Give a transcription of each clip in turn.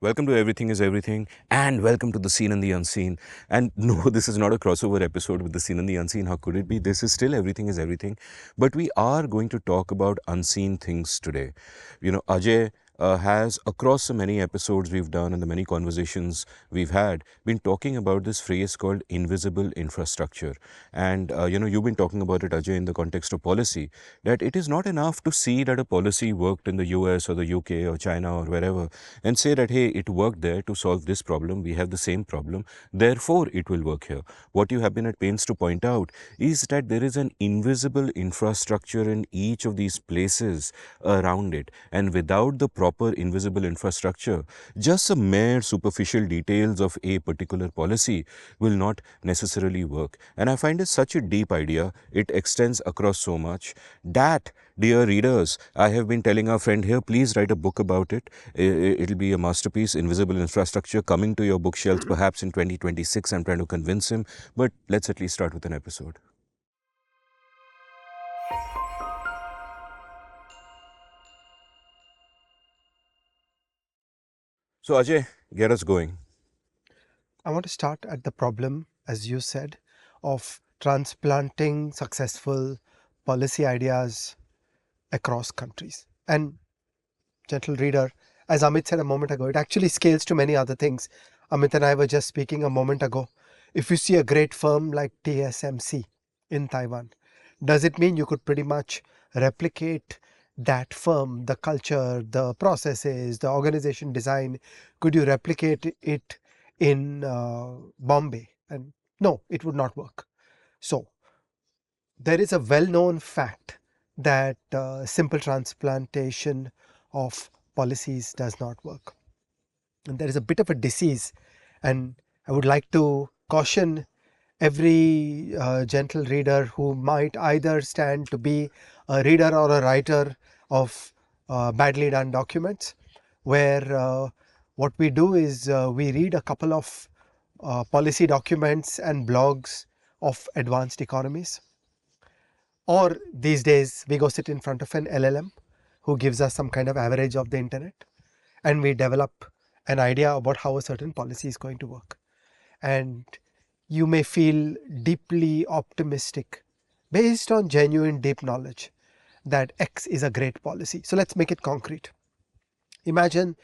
Welcome to Everything is Everything, and welcome to The Seen and the Unseen. And no, this is not a crossover episode with The Seen and the Unseen. How could it be? This is still Everything is Everything. But we are going to talk about unseen things today. Ajay has, across the many episodes we've done and the many conversations we've had, been talking about this phrase called invisible infrastructure. And, you've been talking about it, Ajay, in the context of policy, that it is not enough to see that a policy worked in the US or the UK or China or wherever and say that, hey, it worked there to solve this problem, we have the same problem, therefore it will work here. What you have been at pains to point out is that there is an invisible infrastructure in each of these places around it, and without the proper invisible infrastructure, just some mere superficial details of a particular policy will not necessarily work. And I find it such a deep idea. It extends across so much that, dear readers, I have been telling our friend here, please write a book about it. It'll be a masterpiece, Invisible Infrastructure, coming to your bookshelves perhaps in 2026. I'm trying to convince him, but let's at least start with an episode. So, Ajay, get us going. I want to start at the problem, as you said, of transplanting successful policy ideas across countries. And, gentle reader, as Amit said a moment ago, it actually scales to many other things. Amit and I were just speaking a moment ago. If you see a great firm like TSMC in Taiwan, does it mean you could pretty much replicate that firm, the culture, the processes, the organization design? Could you replicate it in Bombay? And no, it would not work. So there is a well-known fact that simple transplantation of policies does not work. And there is a bit of a disease, and I would like to caution every gentle reader who might either stand to be a reader or a writer of badly done documents, where what we do is we read a couple of policy documents and blogs of advanced economies, or these days we go sit in front of an LLM who gives us some kind of average of the internet, and we develop an idea about how a certain policy is going to work. And you may feel deeply optimistic based on genuine deep knowledge that X is a great policy. So let's make it concrete. Imagine,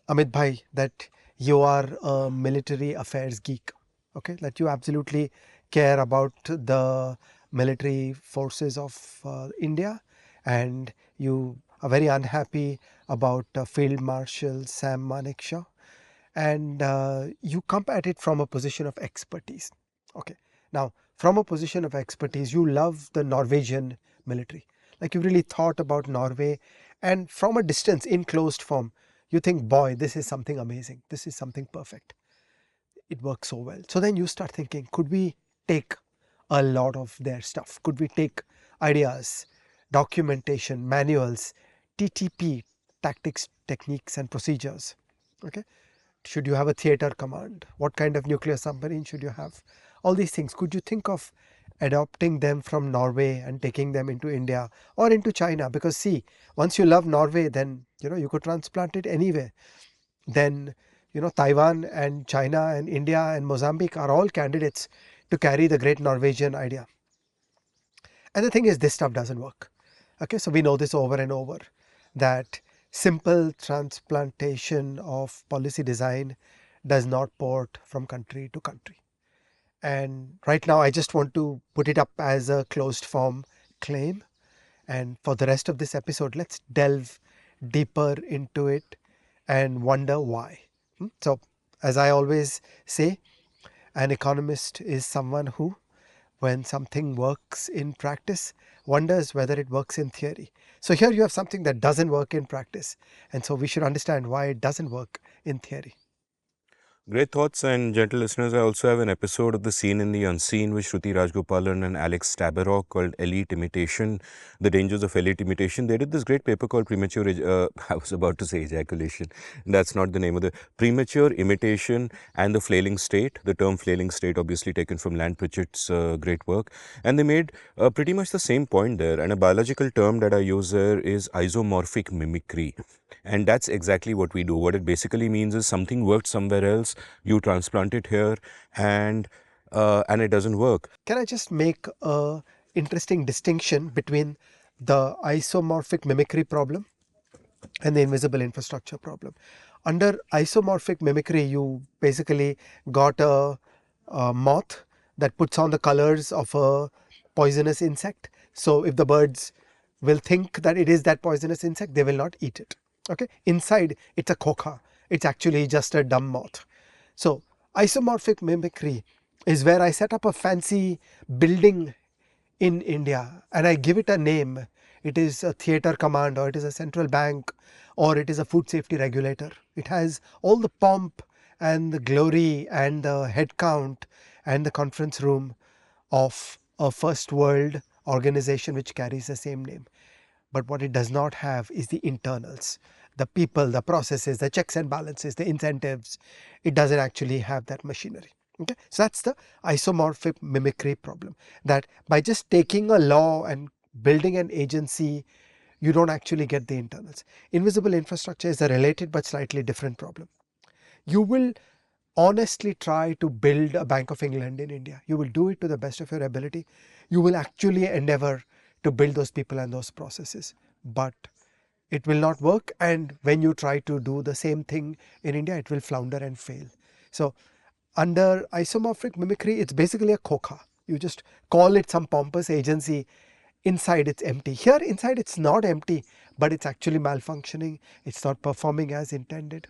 Amit bhai, that you are a military affairs geek, okay, that you absolutely care about the military forces of India, and you are very unhappy about Field Marshal Sam Manekshaw, and you come at it from a position of expertise. Okay, now from a position of expertise, you love the Norwegian military, like you really thought about Norway, and from a distance in closed form, you think, boy, this is something amazing, this is something perfect, it works so well. So then you start thinking, could we take a lot of their stuff? Could we take ideas, documentation, manuals, TTP, tactics, techniques and procedures? Okay, should you have a theater command? What kind of nuclear submarine should you have? All these things, could you think of adopting them from Norway and taking them into India or into China? Because see, once you love Norway, then you could transplant it anywhere. Then Taiwan and China and India and Mozambique are all candidates to carry the great Norwegian idea. And the thing is, this stuff doesn't work. Okay, so we know this over and over, that simple transplantation of policy design does not port from country to country. And right now I just want to put it up as a closed form claim. And for the rest of this episode, let's delve deeper into it and wonder why. So, as I always say, an economist is someone who, when something works in practice, wonders whether it works in theory. So here you have something that doesn't work in practice, and so we should understand why it doesn't work in theory. Great thoughts, and gentle listeners. I also have an episode of The Seen in the Unseen with Shruti Rajgopalan and Alex Tabarrok called Elite Imitation, The Dangers of Elite Imitation. They did this great paper called I was about to say ejaculation. That's not the name of the premature imitation and the flailing state. The term flailing state, obviously taken from Land Pritchett's great work. And they made pretty much the same point there. And a biological term that I use there is isomorphic mimicry. And that's exactly what we do. What it basically means is something worked somewhere else, you transplant it here, and it doesn't work. Can I just make a interesting distinction between the isomorphic mimicry problem and the invisible infrastructure problem? Under isomorphic mimicry, you basically got a moth that puts on the colors of a poisonous insect. So if the birds will think that it is that poisonous insect, they will not eat it. Okay, inside it's a khoka. It's actually just a dumb moth. So isomorphic mimicry is where I set up a fancy building in India and I give it a name. It is a theatre command, or it is a central bank, or it is a food safety regulator. It has all the pomp and the glory and the head count and the conference room of a first world organization which carries the same name. But what it does not have is the internals, the people, the processes, the checks and balances, the incentives. It doesn't actually have that machinery. Okay, so that's the isomorphic mimicry problem, that by just taking a law and building an agency, you don't actually get the internals. Invisible infrastructure is a related but slightly different problem. You will honestly try to build a Bank of England in India. You will do it to the best of your ability. You will actually endeavor to build those people and those processes, but it will not work. And when you try to do the same thing in India, it will flounder and fail. So under isomorphic mimicry, it's basically a khoka. You just call it some pompous agency. Inside it's empty. Here inside it's not empty, but it's actually malfunctioning. It's not performing as intended.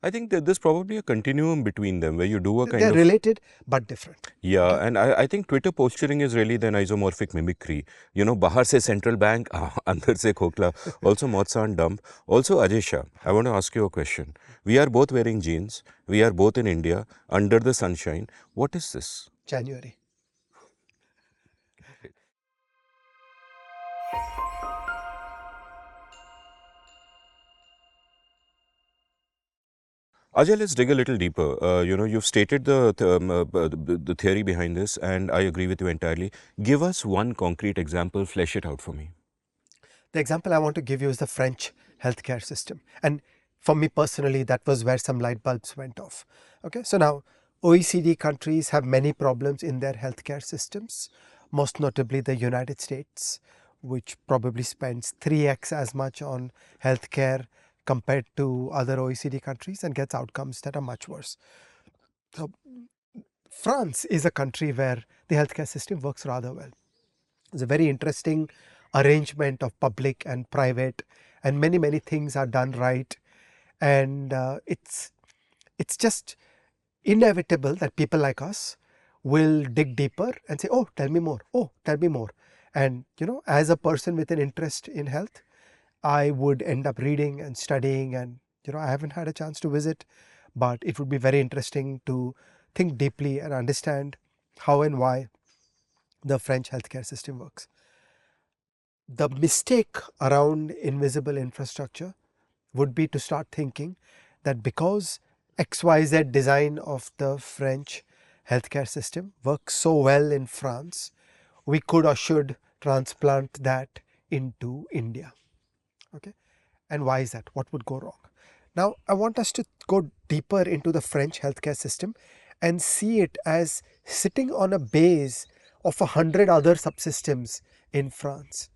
I think that there's probably a continuum between them where you do a kind They're of. related but different. Yeah, Okay. and I think Twitter posturing is really then isomorphic mimicry. You know, bahar se central bank, andar se khokla. Also, Motsan dump. Also, Ajay Shah, I want to ask you a question. We are both wearing jeans. We are both in India, under the sunshine. What is this? January. Ajay, let's dig a little deeper. You've stated the theory behind this, and I agree with you entirely. Give us one concrete example, flesh it out for me. The example I want to give you is the French healthcare system. And for me personally, that was where some light bulbs went off. Okay, so now OECD countries have many problems in their healthcare systems, most notably the United States, which probably spends 3x as much on healthcare compared to other OECD countries and gets outcomes that are much worse. So France is a country where the healthcare system works rather well. It's a very interesting arrangement of public and private, and many things are done right. And it's just inevitable that people like us will dig deeper and say, "Oh, tell me more. Oh, tell me more." And as a person with an interest in health, I would end up reading and studying, and I haven't had a chance to visit, but it would be very interesting to think deeply and understand how and why the French healthcare system works. The mistake around invisible infrastructure would be to start thinking that because XYZ design of the French healthcare system works so well in France, we could or should transplant that into India. Okay, and why is that? What would go wrong? Now, I want us to go deeper into the French healthcare system and see it as sitting on a base of 100 other subsystems in France.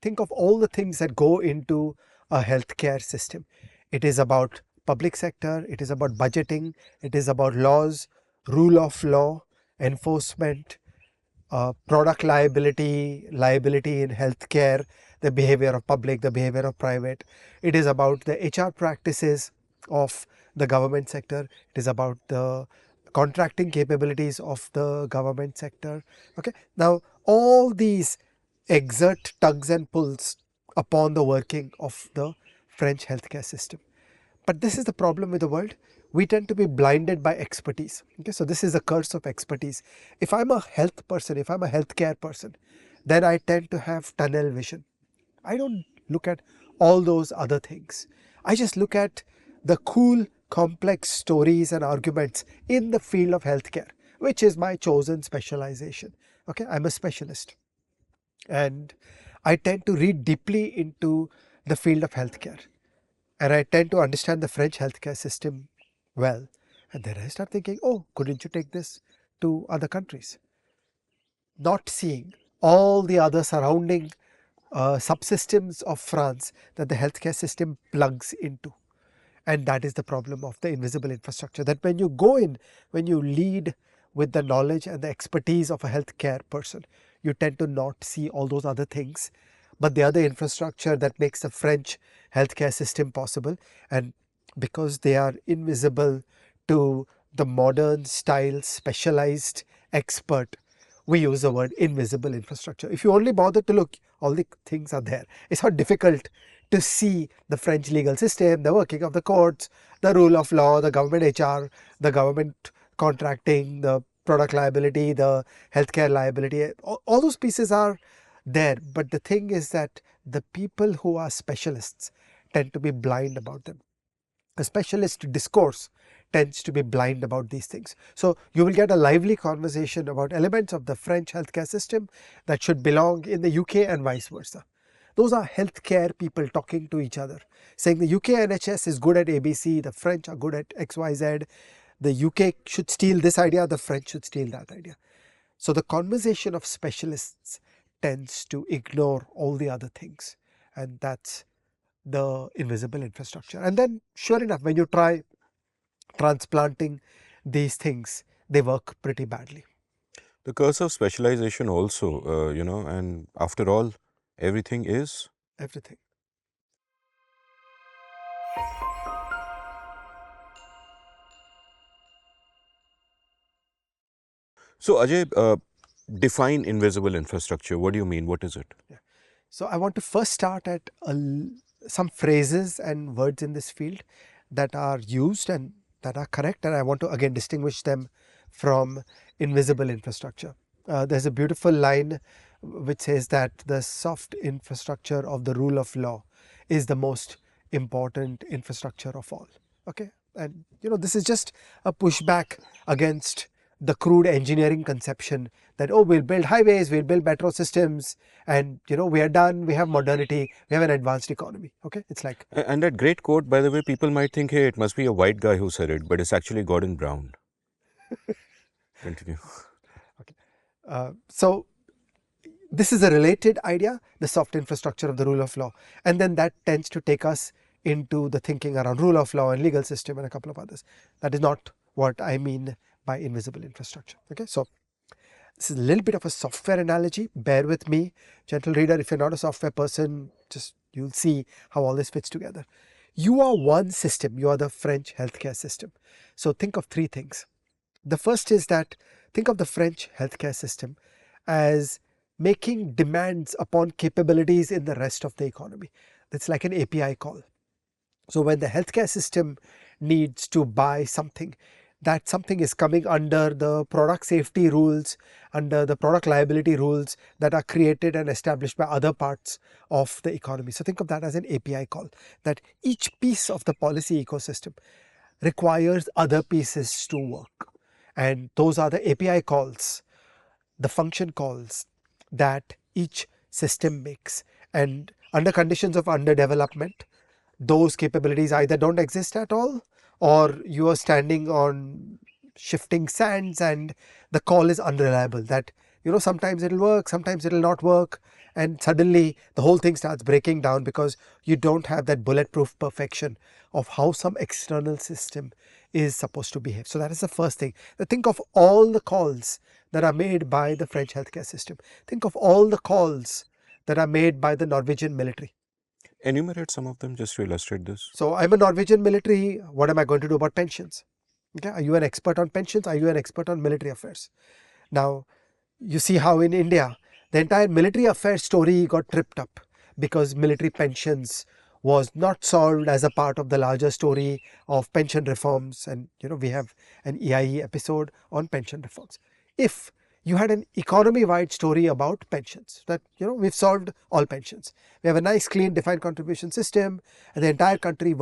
Think of all the things that go into a healthcare system. It is about public sector, it is about budgeting, it is about laws, rule of law, enforcement, product liability, liability in healthcare, the behavior of public, the behavior of private. It is about the HR practices of the government sector. It is about the contracting capabilities of the government sector. Okay. Now, all these exert tugs and pulls upon the working of the French healthcare system. But this is the problem with the world. We tend to be blinded by expertise. Okay, so this is the curse of expertise. If I'm a health person, if I'm a healthcare person, then I tend to have tunnel vision. I don't look at all those other things. I just look at the cool, complex stories and arguments in the field of healthcare, which is my chosen specialization. Okay, I'm a specialist. And I tend to read deeply into the field of healthcare. And I tend to understand the French healthcare system well. And then I start thinking, oh, couldn't you take this to other countries? Not seeing all the other surrounding subsystems of France that the healthcare system plugs into. And that is the problem of the invisible infrastructure. That when you go in, when you lead with the knowledge and the expertise of a healthcare person, you tend to not see all those other things, but the other infrastructure that makes the French healthcare system possible. And because they are invisible to the modern style specialized expert, we use the word invisible infrastructure. If you only bother to look, all the things are there. It's not difficult to see the French legal system, the working of the courts, the rule of law, the government HR, the government contracting, the product liability, the healthcare liability. All those pieces are there. But the thing is that the people who are specialists tend to be blind about them. A specialist discourse tends to be blind about these things. So you will get a lively conversation about elements of the French healthcare system that should belong in the UK and vice versa. Those are healthcare people talking to each other, saying the UK NHS is good at ABC, the French are good at XYZ, the UK should steal this idea, the French should steal that idea. So the conversation of specialists tends to ignore all the other things, and that's the invisible infrastructure. And then sure enough, when you try transplanting these things, they work pretty badly. The curse of specialization also, and after all, everything is. Everything. So, Ajay, define invisible infrastructure. What do you mean? What is it? Yeah. So I want to first start at some phrases and words in this field that are used and that are correct, and I want to again distinguish them from invisible infrastructure. There's a beautiful line which says that the soft infrastructure of the rule of law is the most important infrastructure of all. Okay, and this is just a pushback against the crude engineering conception that, oh, we'll build highways, we'll build metro systems, and we are done, we have modernity, we have an advanced economy. Okay, it's like. And that great quote, by the way, people might think, hey, it must be a white guy who said it, but it's actually Gordon Brown. Continue. Okay. So this is a related idea, the soft infrastructure of the rule of law. And then that tends to take us into the thinking around rule of law and legal system and a couple of others. That is not what I mean by invisible infrastructure. Okay, so this is a little bit of a software analogy. Bear with me, gentle reader. If you're not a software person, just you'll see how all this fits together. You are one system. You are the French healthcare system. So think of three things. The first is that think of the French healthcare system as making demands upon capabilities in the rest of the economy. That's like an API call. So when the healthcare system needs to buy something, that something is coming under the product safety rules, under the product liability rules that are created and established by other parts of the economy. So think of that as an API call, that each piece of the policy ecosystem requires other pieces to work. And those are the API calls, the function calls that each system makes. And under conditions of underdevelopment, those capabilities either don't exist at all, or you are standing on shifting sands and the call is unreliable, that sometimes it'll work, sometimes it'll not work, and suddenly the whole thing starts breaking down because you don't have that bulletproof perfection of how some external system is supposed to behave. So that is the first thing. Think of all the calls that are made by the French healthcare system. Think of all the calls that are made by the Norwegian military. Enumerate some of them just to illustrate this. So I'm a Norwegian military. What am I going to do about pensions? Okay, are you an expert on pensions? Are you an expert on military affairs? Now, you see how in India, the entire military affairs story got tripped up because military pensions was not solved as a part of the larger story of pension reforms. And we have an EIE episode on pension reforms. If you had an economy-wide story about pensions, that we've solved all pensions, we have a nice clean defined contribution system, and the entire country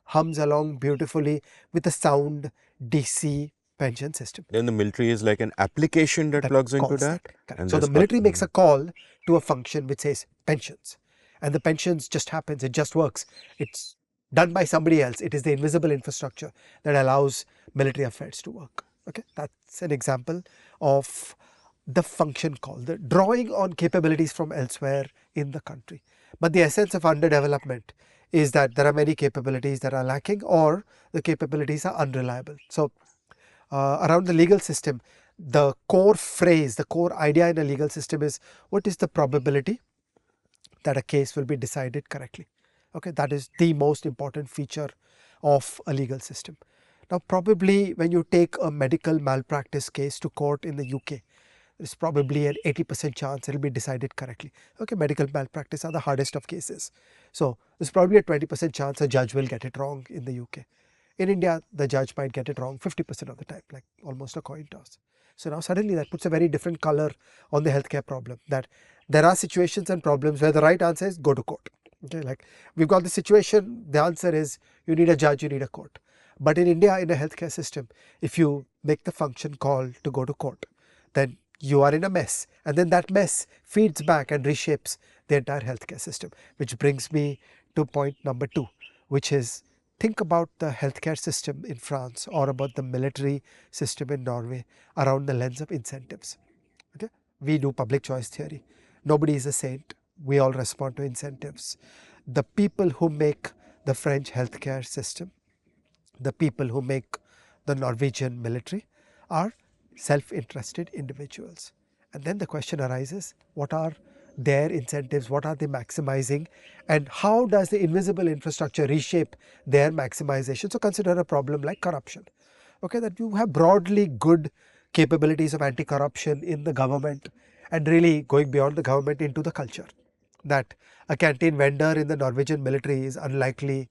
hums along beautifully with a sound DC pension system Then the military is like an application that that plugs into calls that. that. Correct. And So the there's military makes a call to a function which says pensions, and the pensions just happens, it just works. It's done by somebody else. It is the invisible infrastructure that allows military affairs to work. Okay, that's an example of the function call, the drawing on capabilities from elsewhere in the country. But the essence of underdevelopment is that there are many capabilities that are lacking, or the capabilities are unreliable. So around the legal system, the core phrase, the core idea in a legal system is, what is the probability that a case will be decided correctly? Okay, that is the most important feature of a legal system. Now, probably when you take a medical malpractice case to court in the UK, there's probably an 80% chance it will be decided correctly. Okay, medical malpractice are the hardest of cases. So there's probably a 20% chance a judge will get it wrong in the UK. In India, the judge might get it wrong 50% of the time, like almost a coin toss. So now suddenly that puts a very different color on the healthcare problem, that there are situations and problems where the right answer is go to court. Okay, like we've got the situation, the answer is you need a judge, you need a court. But in India, in a healthcare system, if you make the function call to go to court, then you are in a mess, and then that mess feeds back and reshapes the entire healthcare system. Which brings me to point number 2, which is, think about the healthcare system in France or about the military system in Norway around the lens of incentives. Okay, we do public choice theory. Nobody is a saint. We all respond to incentives. The people who make the French healthcare system, the people who make the Norwegian military, are self-interested individuals. And then the question arises, what are their incentives, what are they maximizing, and how does the invisible infrastructure reshape their maximization? So consider a problem like corruption. Okay, that you have broadly good capabilities of anti-corruption in the government, and really going beyond the government into the culture, that a canteen vendor in the Norwegian military is unlikely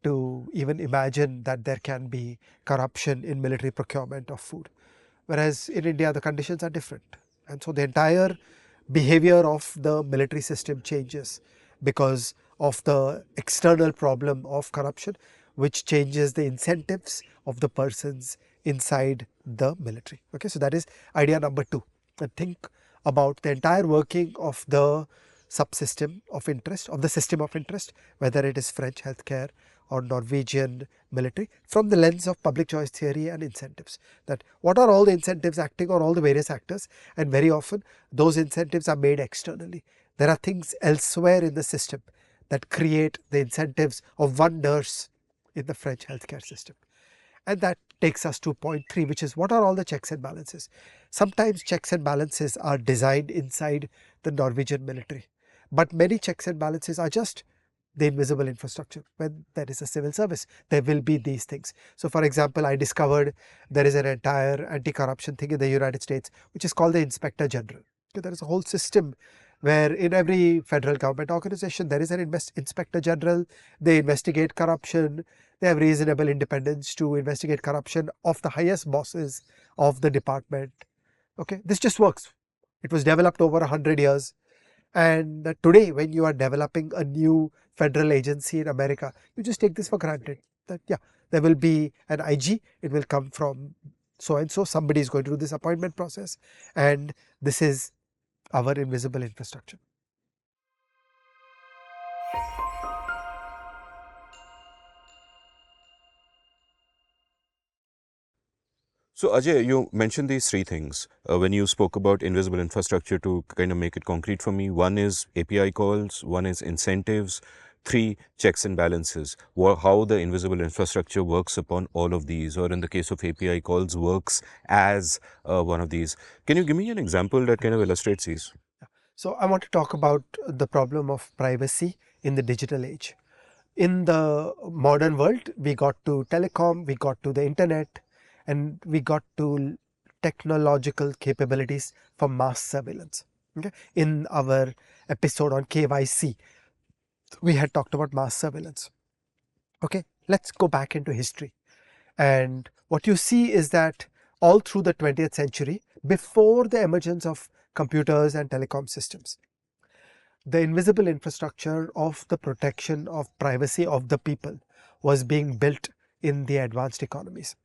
to even imagine that there can be corruption in military procurement of food. Whereas in India, the conditions are different. And so the entire behavior of the military system changes because of the external problem of corruption, which changes the incentives of the persons inside the military. Okay, so that is idea number 2. And think about the entire working of the subsystem of interest, of the system of interest, whether it is French healthcare or Norwegian military, from the lens of public choice theory and incentives. That what are all the incentives acting, or all the various actors, and very often those incentives are made externally. There are things elsewhere in the system that create the incentives of one nurse in the French healthcare system. And that takes us to point 3, which is, what are all the checks and balances? Sometimes checks and balances are designed inside the Norwegian military, but many checks and balances are just the invisible infrastructure. When there is a civil service, there will be these things. So for example, I discovered there is an entire anti-corruption thing in the United States, which is called the Inspector General. Okay, there is a whole system where in every federal government organization, there is an Inspector General. They investigate corruption. They have reasonable independence to investigate corruption of the highest bosses of the department. Okay, this just works. It was developed over 100 years. And today, when you are developing a new federal agency in America, you just take this for granted, that yeah, there will be an IG, it will come from so and so, somebody is going to do this appointment process, and this is our invisible infrastructure. So, Ajay, you mentioned these 3 things when you spoke about invisible infrastructure. To kind of make it concrete for me, one is API calls, one is incentives, 3 checks and balances. How the invisible infrastructure works upon all of these, or in the case of API calls, works as one of these. Can you give me an example that kind of illustrates these? So I want to talk about the problem of privacy in the digital age. In the modern world, we got to telecom, we got to the internet, and we got to technological capabilities for mass surveillance. Okay? In our episode on KYC, we had talked about mass surveillance. Okay, let's go back into history. And what you see is that all through the 20th century, before the emergence of computers and telecom systems, the invisible infrastructure of the protection of privacy of the people was being built in the advanced economies.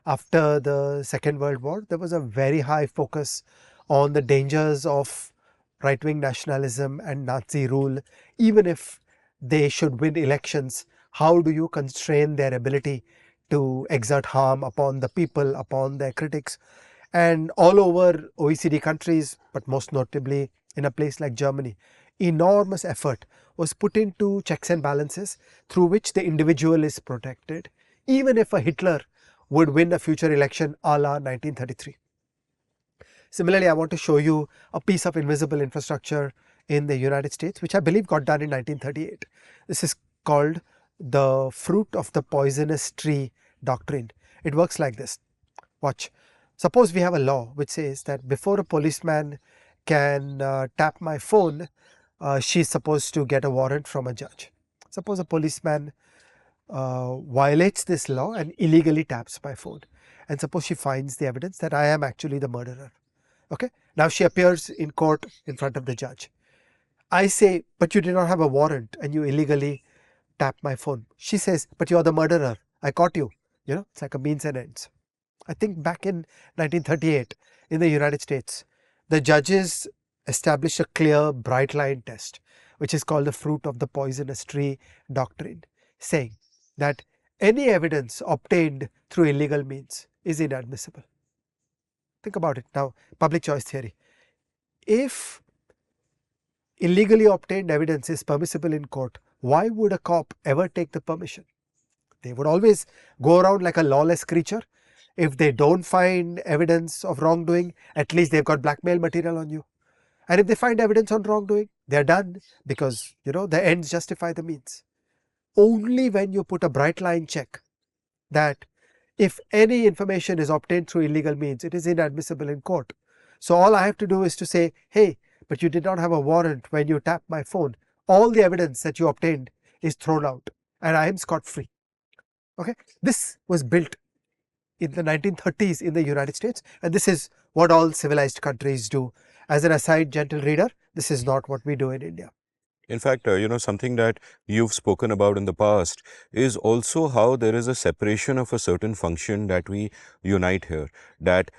After the Second World War, there was a very high focus on the dangers of right wing nationalism and Nazi rule. Even if they should win elections, how do you constrain their ability to exert harm upon the people, upon their critics? And all over OECD countries, but most notably in a place like Germany, enormous effort was put into checks and balances through which the individual is protected, even if a Hitler would win a future election a la 1933. Similarly, I want to show you a piece of invisible infrastructure in the United States, which I believe got done in 1938. This is called the fruit of the poisonous tree doctrine. It works like this. Watch. Suppose we have a law which says that before a policeman can tap my phone, she's supposed to get a warrant from a judge. Suppose a policeman violates this law and illegally taps my phone. And suppose she finds the evidence that I am actually the murderer. Okay. Now she appears in court in front of the judge. I say, but you did not have a warrant and you illegally tapped my phone. She says, but you're the murderer. I caught you. You know, it's like a means and ends. I think back in 1938 in the United States, the judges established a clear, bright line test, which is called the fruit of the poisonous tree doctrine, saying that any evidence obtained through illegal means is inadmissible. Think about it now, public choice theory. If illegally obtained evidence is permissible in court, why would a cop ever take the permission? They would always go around like a lawless creature. If they don't find evidence of wrongdoing, at least they've got blackmail material on you. And if they find evidence on wrongdoing, they're done because, the ends justify the means. Only when you put a bright line check that if any information is obtained through illegal means, it is inadmissible in court. So all I have to do is to say, hey, but you did not have a warrant when you tapped my phone. All the evidence that you obtained is thrown out and I am scot free. Okay, this was built in the 1930s in the United States, and this is what all civilized countries do. As an aside, gentle reader, this is not what we do in India. In fact, something that you've spoken about in the past is also how there is a separation of a certain function that we unite here. That,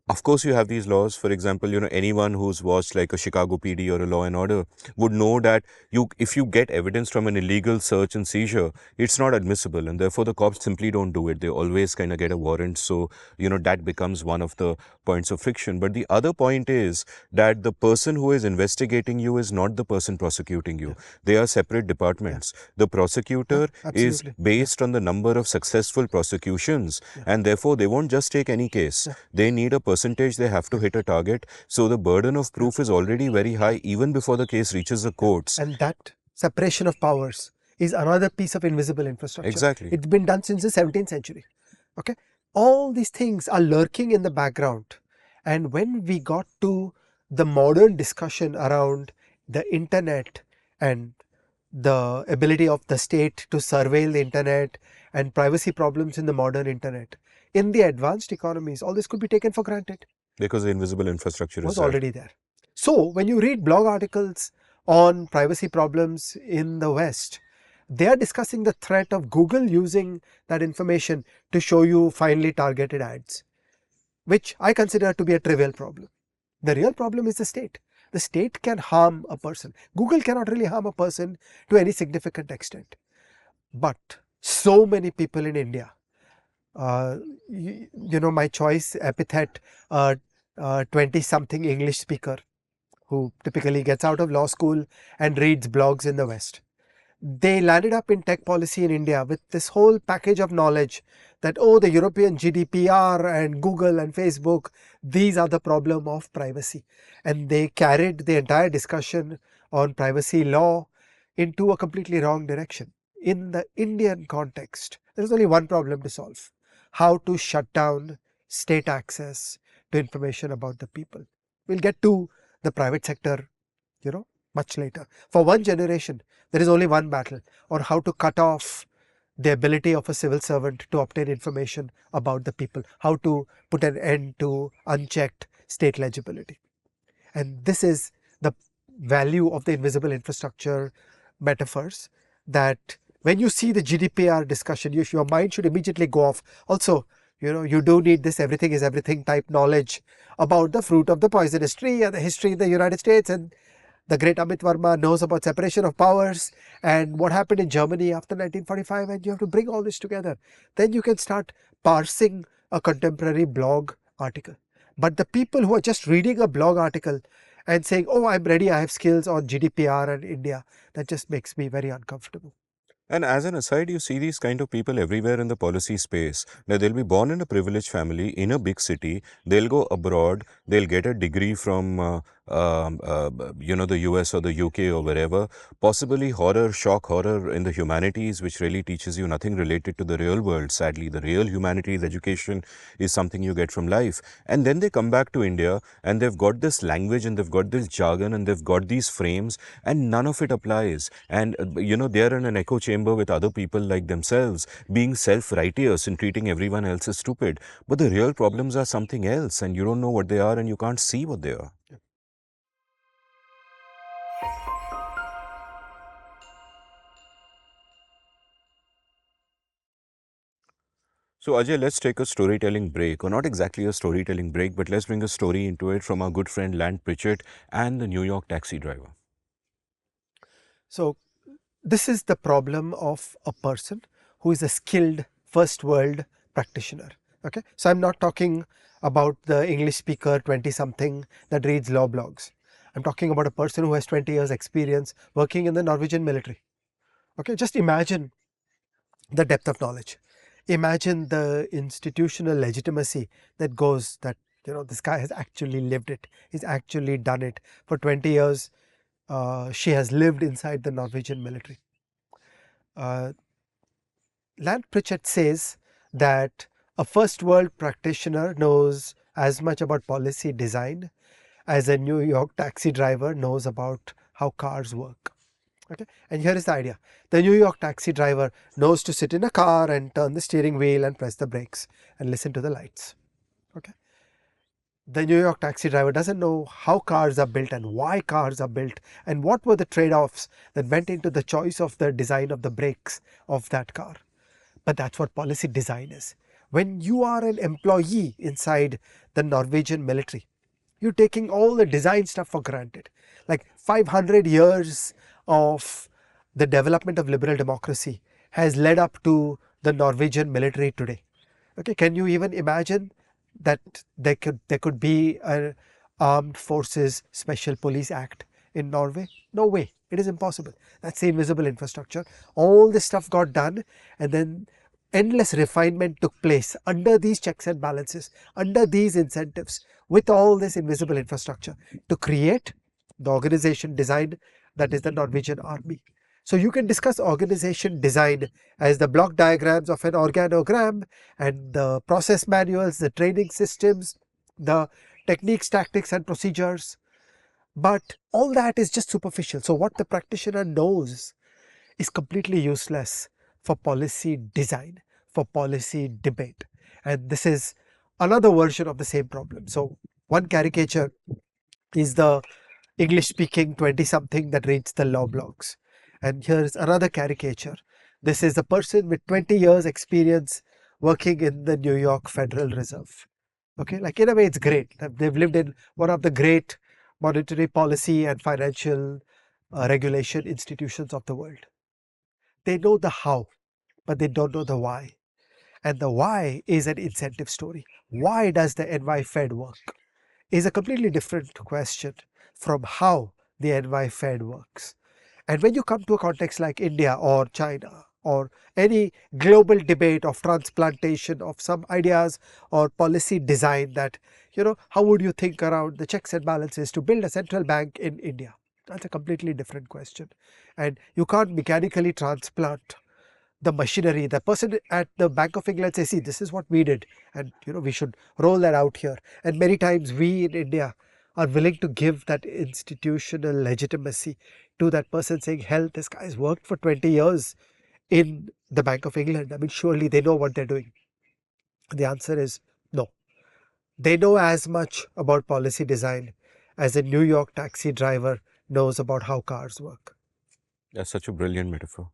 of course, you have these laws. For example, anyone who's watched like a Chicago PD or a Law and Order would know that if you get evidence from an illegal search and seizure, it's not admissible, and therefore the cops simply don't do it. They always kind of get a warrant. So, that becomes one of the points of friction. But the other point is that the person who is investigating you is not the person prosecuting you. They are separate departments. The prosecutor is based on the number of successful prosecutions, and therefore they won't just take any case. They need a percentage, they have to hit a target. So the burden of proof is already very high even before the case reaches the courts. And that separation of powers is another piece of invisible infrastructure. Exactly. It's been done since the 17th century. Okay. All these things are lurking in the background. And when we got to the modern discussion around the internet and the ability of the state to surveil the internet and privacy problems in the modern internet, in the advanced economies, all this could be taken for granted. Because the invisible infrastructure was is there. already there. So when you read blog articles on privacy problems in the West, they are discussing the threat of Google using that information to show you finely targeted ads, which I consider to be a trivial problem. The real problem is the state. The state can harm a person. Google cannot really harm a person to any significant extent. But so many people in India, my choice epithet, 20-something English speaker who typically gets out of law school and reads blogs in the West. They landed up in tech policy in India with this whole package of knowledge that, oh, the European GDPR and Google and Facebook, these are the problem of privacy. And they carried the entire discussion on privacy law into a completely wrong direction. In the Indian context, there is only one problem to solve: how to shut down state access to information about the people. We'll get to the private sector, much later. For one generation, there is only one battle on how to cut off the ability of a civil servant to obtain information about the people, how to put an end to unchecked state legibility. And this is the value of the invisible infrastructure metaphors, that when you see the GDPR discussion, your mind should immediately go off. Also, you do need this everything is everything type knowledge about the fruit of the poisonous tree and the history in the United States, and the great Amit Varma knows about separation of powers and what happened in Germany after 1945, and you have to bring all this together. Then you can start parsing a contemporary blog article. But the people who are just reading a blog article and saying, oh, I'm ready, I have skills on GDPR and India, that just makes me very uncomfortable. And as an aside, you see these kind of people everywhere in the policy space. Now, they'll be born in a privileged family in a big city. They'll go abroad. They'll get a degree from, the US or the UK or wherever. Possibly shock horror in the humanities, which really teaches you nothing related to the real world. Sadly, the real humanities education is something you get from life. And then they come back to India and they've got this language and they've got this jargon and they've got these frames and none of it applies. And, they're in an echo chamber with other people like themselves, being self-righteous and treating everyone else as stupid. But the real problems are something else, and you don't know what they are and you can't see what they are. So Ajay, let's take a storytelling break, or not exactly a storytelling break, but let's bring a story into it from our good friend Land Pritchett and the New York taxi driver. So this is the problem of a person who is a skilled first world practitioner. Okay, so I'm not talking about the English speaker 20 something that reads law blogs. I'm talking about a person who has 20 years experience working in the Norwegian military. Okay, just imagine the depth of knowledge. Imagine the institutional legitimacy that goes, that this guy has actually lived it, he's actually done it for 20 years. She has lived inside the Norwegian military. Land Pritchett says that a first world practitioner knows as much about policy design as a New York taxi driver knows about how cars work. Okay, and here is the idea. The New York taxi driver knows to sit in a car and turn the steering wheel and press the brakes and listen to the lights. Okay, the New York taxi driver doesn't know how cars are built and why cars are built and what were the trade-offs that went into the choice of the design of the brakes of that car. But that's what policy design is. When you are an employee inside the Norwegian military, you're taking all the design stuff for granted. Like 500 years of the development of liberal democracy has led up to the Norwegian military today. Okay, can you even imagine that there could be an Armed Forces Special Police Act in Norway? No way. It is impossible. That's the invisible infrastructure. All this stuff got done, and then endless refinement took place under these checks and balances, under these incentives, with all this invisible infrastructure to create the organization design that is the Norwegian army. So you can discuss organization design as the block diagrams of an organogram and the process manuals, the training systems, the techniques, tactics and procedures. But all that is just superficial. So what the practitioner knows is completely useless for policy design, for policy debate. And this is another version of the same problem. So one caricature is the English speaking 20 something that reads the law blogs. And here's another caricature. This is a person with 20 years experience working in the New York Federal Reserve. Okay, like in a way it's great. They've lived in one of the great monetary policy and financial regulation institutions of the world. They know the how, but they don't know the why. And the why is an incentive story. Why does the NY Fed work? Is a completely different question from how the NY Fed works. And when you come to a context like India or China or any global debate of transplantation of some ideas or policy design, that, how would you think around the checks and balances to build a central bank in India? That's a completely different question. And you can't mechanically transplant the machinery. The person at the Bank of England says, see, this is what we did, and we should roll that out here. And many times we in India are willing to give that institutional legitimacy to that person saying, hell, this guy's worked for 20 years in the Bank of England. I mean, surely they know what they're doing. The answer is no. They know as much about policy design as a New York taxi driver knows about how cars work. That's such a brilliant metaphor.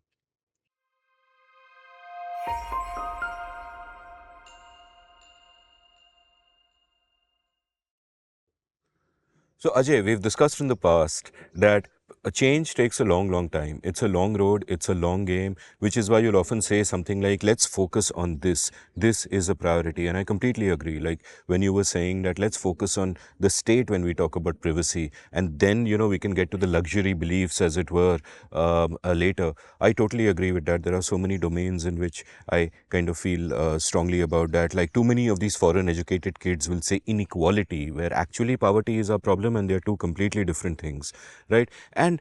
So, Ajay, we've discussed in the past that a change takes a long, long time. It's a long road, it's a long game, which is why you'll often say something like, let's focus on this. This is a priority. And I completely agree. Like when you were saying that let's focus on the state when we talk about privacy, and then, we can get to the luxury beliefs, as it were, later. I totally agree with that. There are so many domains in which I kind of feel strongly about that. Like too many of these foreign educated kids will say inequality, where actually poverty is our problem and they're two completely different things, right? And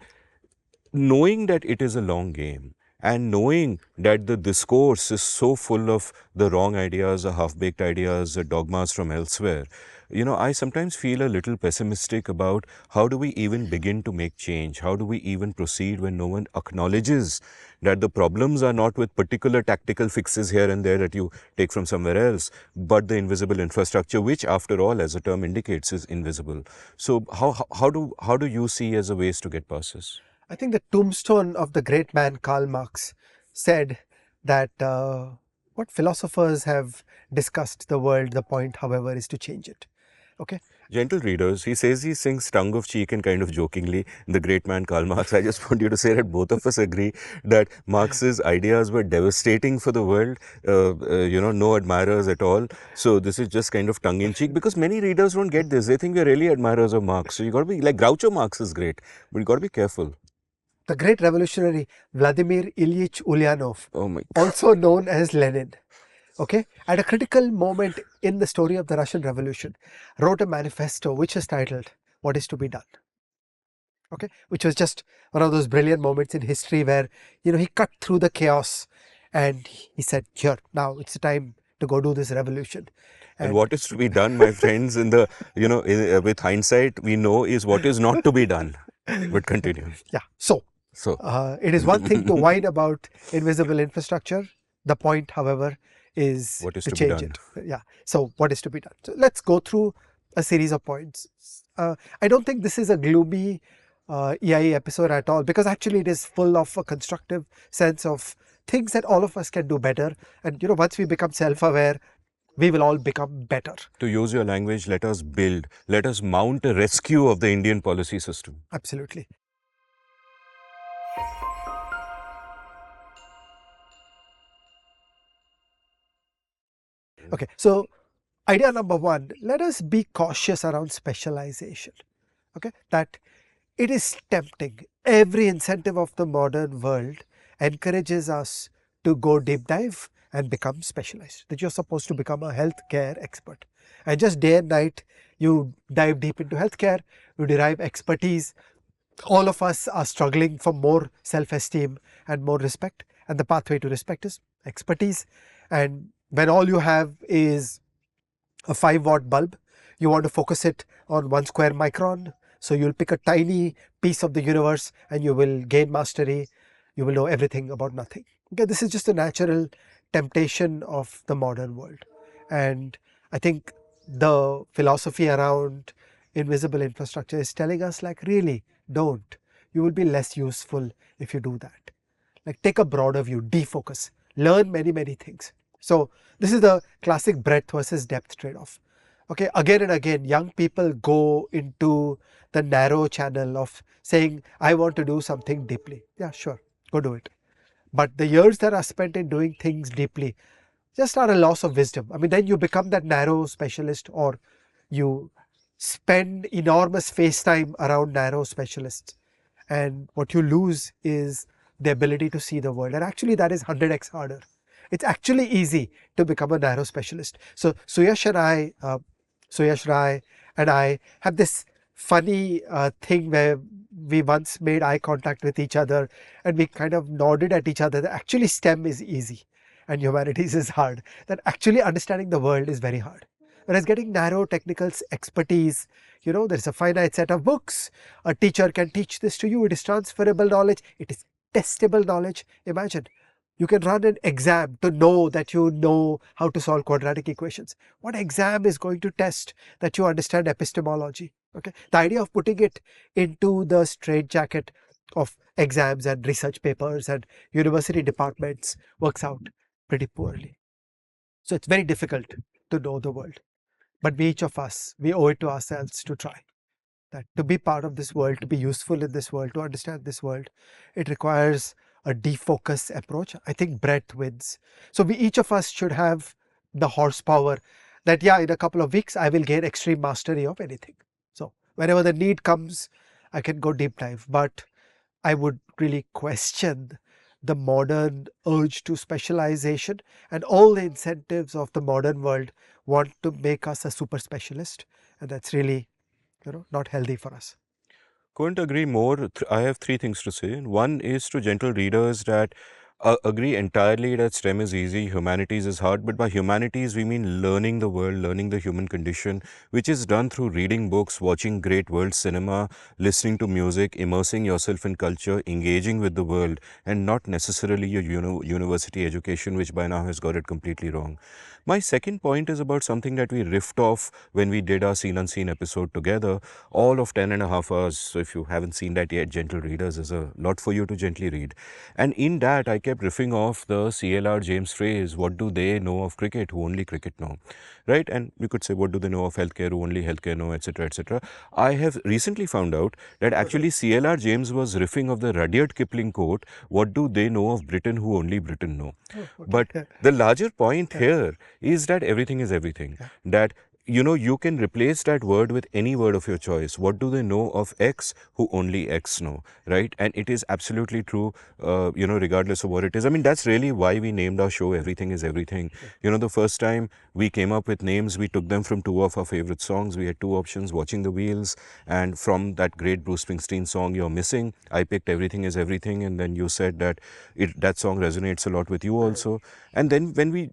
knowing that it is a long game and knowing that the discourse is so full of the wrong ideas, the half-baked ideas, the dogmas from elsewhere, I sometimes feel a little pessimistic about how do we even begin to make change? How do we even proceed when no one acknowledges that the problems are not with particular tactical fixes here and there that you take from somewhere else, but the invisible infrastructure, which after all, as the term indicates, is invisible. So how do you see as a ways to get past this? I think the tombstone of the great man Karl Marx said that what philosophers have discussed the world, the point, however, is to change it. Okay. Gentle readers, he says he sings tongue of cheek and kind of jokingly, the great man Karl Marx. I just want you to say that both of us agree that Marx's ideas were devastating for the world, no admirers at all. So this is just kind of tongue in cheek because many readers don't get this. They think we're really admirers of Marx. So you got to be like Groucho Marx is great, but you got to be careful. The great revolutionary Vladimir Ilyich Ulyanov, Oh my God. also known as Lenin, okay, at a critical moment in the story of the Russian Revolution, wrote a manifesto which is titled "What is to be done." Okay, which was just one of those brilliant moments in history where he cut through the chaos and he said, "Here, now it's the time to go do this revolution." And what is to be done, my friends, with hindsight, we know is what is not to be done. But continue. Yeah. So So, it is one thing to whine about invisible infrastructure. The point, however, is what is to to be change done? it. Yeah. So what is to be done? So let's go through a series of points. I don't think this is a gloomy EIE episode at all, because actually it is full of a constructive sense of things that all of us can do better. And once we become self-aware, we will all become better. To use your language, let us build, let us mount a rescue of the Indian policy system. Absolutely. Okay, so idea number one, let us be cautious around specialization. Okay, that it is tempting. Every incentive of the modern world encourages us to go deep dive and become specialized. That you're supposed to become a healthcare expert. And just day and night, you dive deep into healthcare, you derive expertise. All of us are struggling for more self-esteem and more respect. And the pathway to respect is expertise. And when all you have is a 5-watt bulb, you want to focus it on 1 square micron. So you'll pick a tiny piece of the universe and you will gain mastery. You will know everything about nothing. Okay, this is just a natural temptation of the modern world. And I think the philosophy around invisible infrastructure is telling us, like, really don't. You will be less useful if you do that. Like, take a broader view, defocus, learn many, many things. So this is the classic breadth versus depth trade-off. Okay, again and again, young people go into the narrow channel of saying, I want to do something deeply. Yeah, sure, go do it. But the years that are spent in doing things deeply just are a loss of wisdom. I mean, then you become that narrow specialist, or you spend enormous face time around narrow specialists. And what you lose is the ability to see the world. And actually, that is 100x harder. It's actually easy to become a narrow specialist. So Suyash Rai and I have this funny thing where we once made eye contact with each other and we kind of nodded at each other that actually STEM is easy and humanities is hard. That actually understanding the world is very hard. Whereas getting narrow technical expertise, there's a finite set of books. A teacher can teach this to you. It is transferable knowledge. It is testable knowledge. Imagine you can run an exam to know that you know how to solve quadratic equations. What exam is going to test that you understand epistemology? Okay, the idea of putting it into the straitjacket of exams and research papers and university departments works out pretty poorly. So it's very difficult to know the world. But we, each of us, we owe it to ourselves to try that. To be part of this world, to be useful in this world, to understand this world, it requires a defocus approach. I think breadth wins. So we, each of us, should have the horsepower that, yeah, in a couple of weeks I will gain extreme mastery of anything. So whenever the need comes, I can go deep dive. But I would really question the modern urge to specialization, and all the incentives of the modern world want to make us a super specialist, and that's really not healthy for us. Couldn't agree more. I have three things to say. One is to gentle readers that agree entirely that STEM is easy, humanities is hard, but by humanities we mean learning the world, learning the human condition, which is done through reading books, watching great world cinema, listening to music, immersing yourself in culture, engaging with the world, and not necessarily your university education, which by now has got it completely wrong. My second point is about something that we riffed off when we did our Seen Unseen episode together, all of 10.5 hours. So if you haven't seen that yet, gentle readers, is a lot for you to gently read. And in that, I kept riffing off the CLR James phrase, what do they know of cricket who only cricket know, right? And we could say, what do they know of healthcare who only healthcare know, etc., etc. I have recently found out that actually CLR James was riffing of the Rudyard Kipling quote, what do they know of Britain who only Britain know. Oh, okay. But the larger point here is that everything is everything. That you can replace that word with any word of your choice. What do they know of X who only X know, right? And it is absolutely true, regardless of what it is. I mean, that's really why we named our show Everything is Everything. The first time we came up with names, we took them from two of our favorite songs. We had two options, Watching the Wheels, and from that great Bruce Springsteen song, You're Missing. I picked Everything is Everything, and then you said that that song resonates a lot with you also. And then when we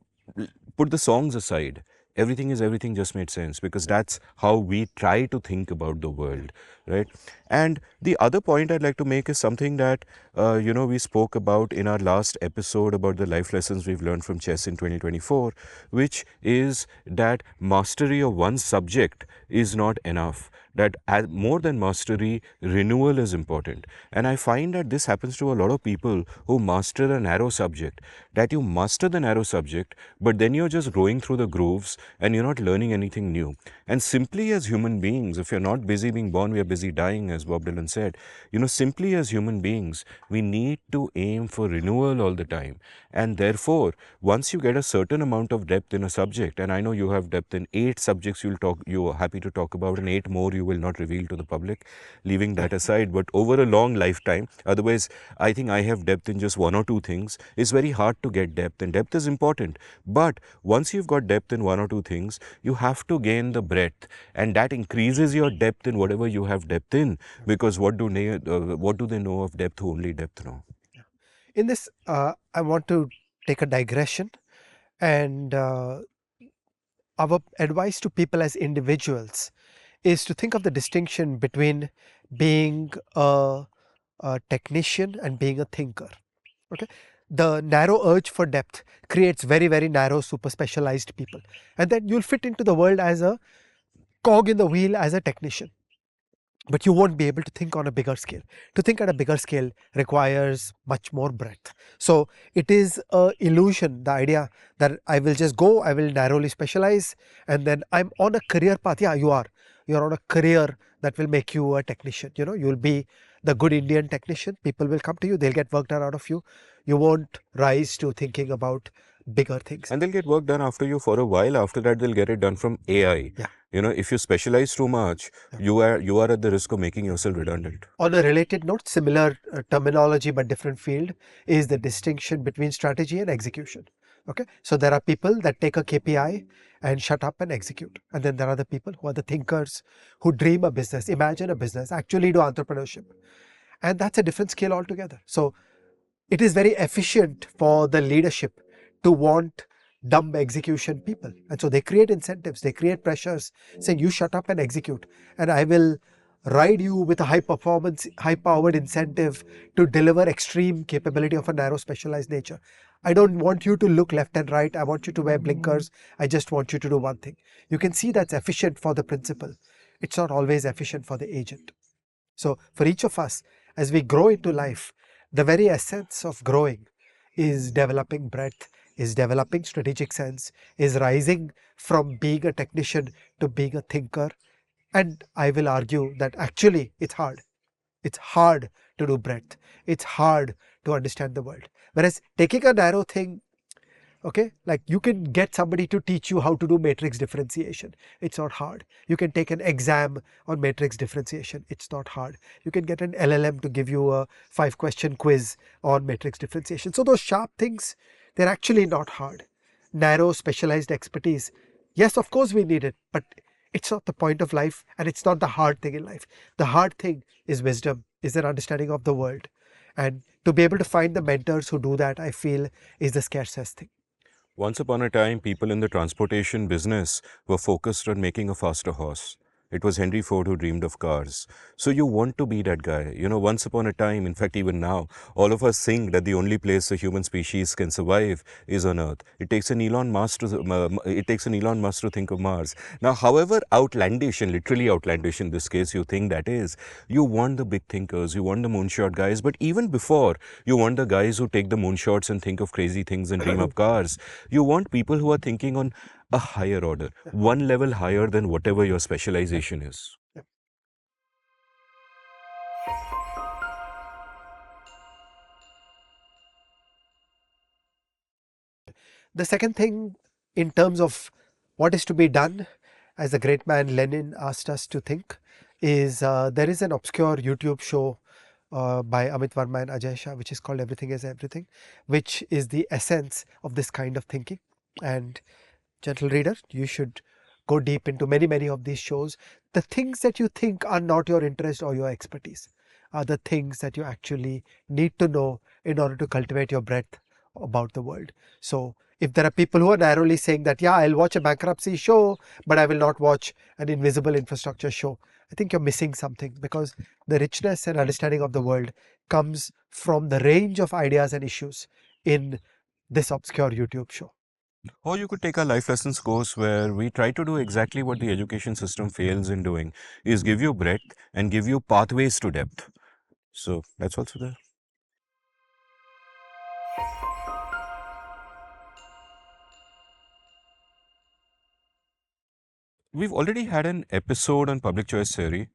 put the songs aside, Everything is Everything just made sense, because that's how we try to think about the world, right? And the other point I'd like to make is something that we spoke about in our last episode about the life lessons we've learned from chess in 2024, which is that mastery of one subject is not enough. That more than mastery, renewal is important. And I find that this happens to a lot of people who master a narrow subject. That you master the narrow subject, but then you're just going through the grooves and you're not learning anything new. And simply as human beings, if you're not busy being born, we are busy dying, as Bob Dylan said. Simply as human beings, we need to aim for renewal all the time. And therefore, once you get a certain amount of depth in a subject, and I know you have depth in 8 subjects you're happy to talk about, and 8 more you will not reveal to the public, leaving that aside. But over a long lifetime, otherwise, I think I have depth in just 1 or 2 things. It's very hard to get depth, and depth is important. But once you've got depth in 1 or 2 things, you have to gain the breadth, and that increases your depth in whatever you have depth in. Because what do they know of depth who only depth know? In this, I want to take a digression, and our advice to people as individuals is to think of the distinction between being a technician and being a thinker. Okay, the narrow urge for depth creates very, very narrow, super specialized people, and then you'll fit into the world as a cog in the wheel as a technician. But you won't be able to think on a bigger scale. To think at a bigger scale requires much more breadth. So it is a illusion, the idea that I will just go, I will narrowly specialize, and then I'm on a career path. Yeah, you are. You're on a career that will make you a technician. You'll be the good Indian technician. People will come to you, they'll get work done out of you. You won't rise to thinking about bigger things. And they'll get work done after you for a while. After that, they'll get it done from AI. Yeah. If you specialize too much, you are at the risk of making yourself redundant. On a related note, similar terminology but different field is the distinction between strategy and execution. Okay, so there are people that take a KPI and shut up and execute, and then there are the people who are the thinkers, who dream a business, imagine a business, actually do entrepreneurship, and that's a different scale altogether. So it is very efficient for the leadership to want dumb execution people. And so they create incentives, they create pressures saying you shut up and execute, and I will ride you with a high performance, high powered incentive to deliver extreme capability of a narrow specialized nature. I don't want you to look left and right. I want you to wear blinkers. I just want you to do one thing. You can see that's efficient for the principal. It's not always efficient for the agent. So for each of us, as we grow into life, the very essence of growing is developing breadth, is developing strategic sense, is rising from being a technician to being a thinker. And I will argue that actually it's hard. It's hard to do breadth. It's hard to understand the world. Whereas taking a narrow thing, okay, like you can get somebody to teach you how to do matrix differentiation. It's not hard. You can take an exam on matrix differentiation. It's not hard. You can get an LLM to give you a 5-question quiz on matrix differentiation. So those sharp things, they're actually not hard. Narrow specialized expertise, yes, of course we need it, but it's not the point of life, and it's not the hard thing in life. The hard thing is wisdom, is an understanding of the world. And to be able to find the mentors who do that, I feel, is the scarcest thing. Once upon a time, people in the transportation business were focused on making a faster horse. It was Henry Ford who dreamed of cars. So you want to be that guy. You know, once upon a time, in fact, even now, all of us think that the only place the human species can survive is on Earth. It takes an Elon Musk to think of Mars. Now, however outlandish and literally outlandish in this case you think that is, you want the big thinkers, you want the moonshot guys. But even before, you want the guys who take the moonshots and think of crazy things and dream up cars. You want people who are thinking on a higher order, one level higher than whatever your specialization is. The second thing, in terms of what is to be done, as the great man Lenin asked us to think, is there is an obscure YouTube show by Amit Varma and Ajay Shah, which is called Everything is Everything, which is the essence of this kind of thinking. And gentle reader, you should go deep into many of these shows. The things that you think are not your interest or your expertise are the things that you actually need to know in order to cultivate your breadth about the world. So if there are people who are narrowly saying that, yeah, I'll watch a bankruptcy show, but I will not watch an invisible infrastructure show, I think you're missing something, because the richness and understanding of the world comes from the range of ideas and issues in this obscure YouTube show. Or you could take a life lessons course where we try to do exactly what the education system fails in doing, is give you breadth and give you pathways to depth. So that's also there. We've already had an episode on public choice theory,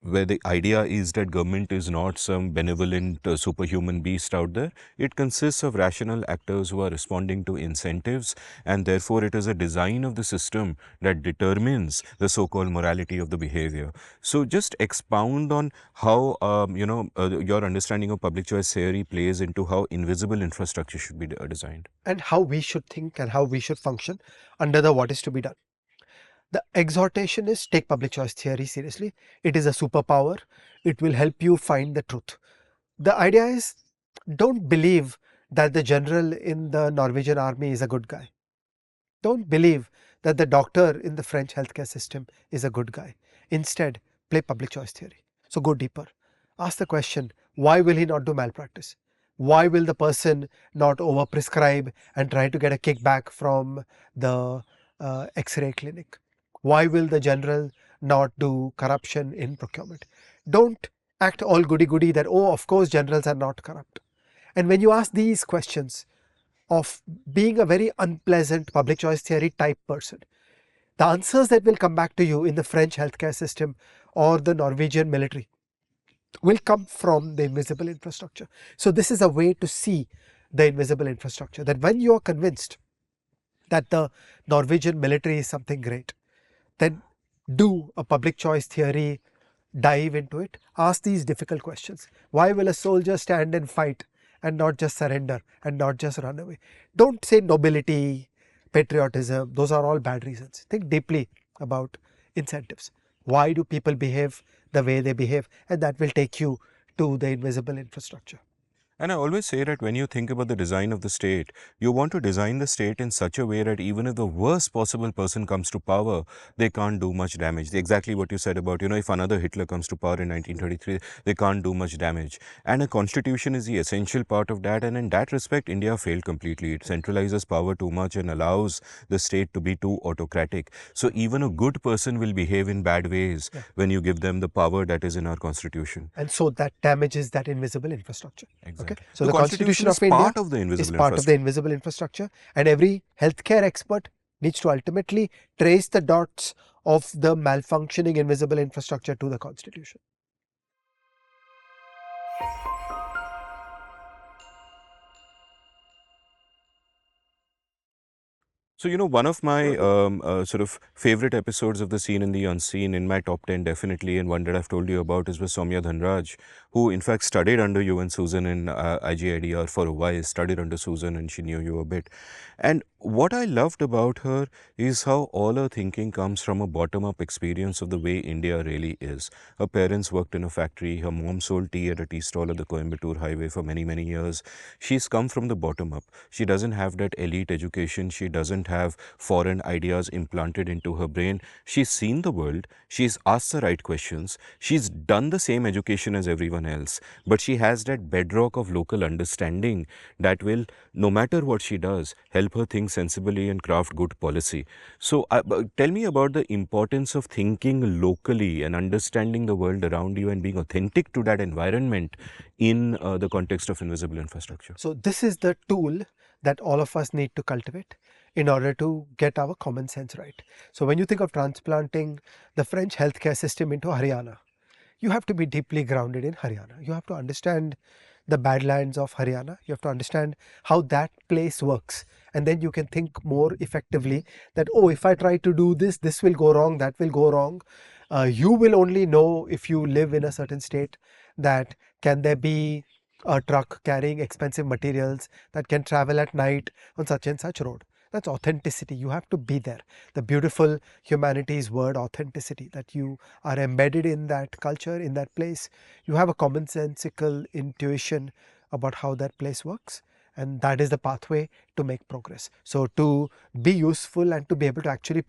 where the idea is that government is not some benevolent superhuman beast out there. It consists of rational actors who are responding to incentives, and therefore it is a design of the system that determines the so-called morality of the behavior. So just expound on how, your understanding of public choice theory plays into how invisible infrastructure should be designed. And how we should think and how we should function under the what is to be done. The exhortation is take public choice theory seriously. It is a superpower. It will help you find the truth. The idea is, don't believe that the general in the Norwegian army is a good guy. Don't believe that the doctor in the French healthcare system is a good guy. Instead, play public choice theory. So go deeper. Ask the question, why will he not do malpractice? Why will the person not overprescribe and try to get a kickback from the X-ray clinic? Why will the general not do corruption in procurement? Don't act all goody-goody that, oh, of course, generals are not corrupt. And when you ask these questions of being a very unpleasant public choice theory type person, the answers that will come back to you in the French healthcare system or the Norwegian military will come from the invisible infrastructure. So this is a way to see the invisible infrastructure, that when you are convinced that the Norwegian military is something great, then do a public choice theory, dive into it, ask these difficult questions. Why will a soldier stand and fight and not just surrender and not just run away? Don't say nobility, patriotism, those are all bad reasons. Think deeply about incentives. Why do people behave the way they behave? And that will take you to the invisible infrastructure. And I always say that when you think about the design of the state, you want to design the state in such a way that even if the worst possible person comes to power, they can't do much damage. Exactly what you said about, if another Hitler comes to power in 1933, they can't do much damage. And a constitution is the essential part of that. And in that respect, India failed completely. It centralizes power too much and allows the state to be too autocratic. So even a good person will behave in bad ways when you give them the power that is in our constitution. And so that damages that invisible infrastructure. Okay. Exactly. So The the Constitution constitution is of India part of the is invisible part of the infrastructure. invisible infrastructure, and every healthcare expert needs to ultimately trace the dots of the malfunctioning invisible infrastructure to the Constitution. So, one of my sort of favorite episodes of The Seen and the Unseen, in my top 10 definitely, and one that I've told you about, is with Soumya Dhanraj, who in fact studied under you and Susan in IGIDR for a while, studied under Susan, and she knew you a bit. And what I loved about her is how all her thinking comes from a bottom-up experience of the way India really is. Her parents worked in a factory, her mom sold tea at a tea stall at the Coimbatore highway for many, many years. She's come from the bottom up. She doesn't have that elite education. She doesn't have foreign ideas implanted into her brain. She's seen the world. She's asked the right questions. She's done the same education as everyone else. But she has that bedrock of local understanding that will, no matter what she does, help her think sensibly and craft good policy. So tell me about the importance of thinking locally and understanding the world around you and being authentic to that environment in the context of invisible infrastructure. So this is the tool that all of us need to cultivate in order to get our common sense right. So when you think of transplanting the French healthcare system into Haryana, you have to be deeply grounded in Haryana. You have to understand the badlands of Haryana. You have to understand how that place works. And then you can think more effectively that, oh, if I try to do this, this will go wrong, that will go wrong. You will only know if you live in a certain state that can there be a truck carrying expensive materials that can travel at night on such and such road. That's authenticity. You have to be there. The beautiful humanities word authenticity, that you are embedded in that culture, in that place. You have a commonsensical intuition about how that place works. And that is the pathway to make progress. So to be useful and to be able to actually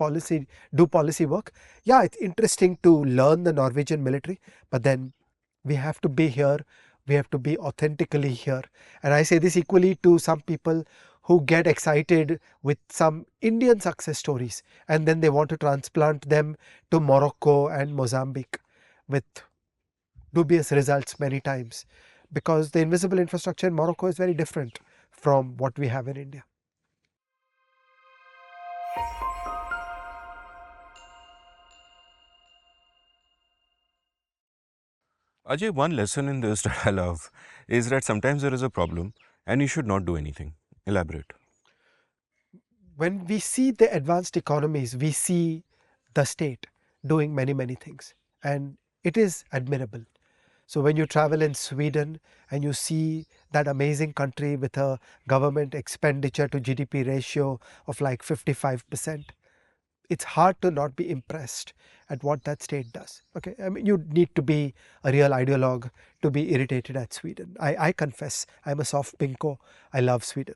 do policy work, yeah, it's interesting to learn the Norwegian military, but then we have to be here. We have to be authentically here. And I say this equally to some people who get excited with some Indian success stories and then they want to transplant them to Morocco and Mozambique with dubious results many times, because the invisible infrastructure in Morocco is very different from what we have in India. Ajay, one lesson in this that I love is that sometimes there is a problem and you should not do anything. Elaborate. When we see the advanced economies, we see the state doing many, many things, and it is admirable. So when you travel in Sweden and you see that amazing country with a government expenditure to GDP ratio of like 55%, it's hard to not be impressed at what that state does. Okay, I mean, you need to be a real ideologue to be irritated at Sweden. I confess, I'm a soft pinko. I love Sweden.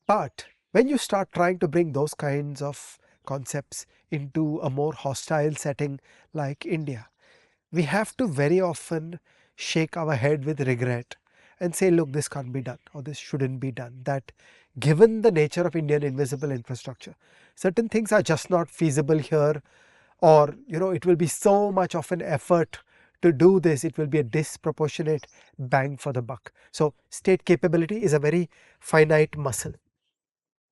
But when you start trying to bring those kinds of concepts into a more hostile setting like India, we have to very often shake our head with regret and say, look, this can't be done or this shouldn't be done. That given the nature of Indian invisible infrastructure, certain things are just not feasible here, or it will be so much of an effort to do this, it will be a disproportionate bang for the buck. So state capability is a very finite muscle.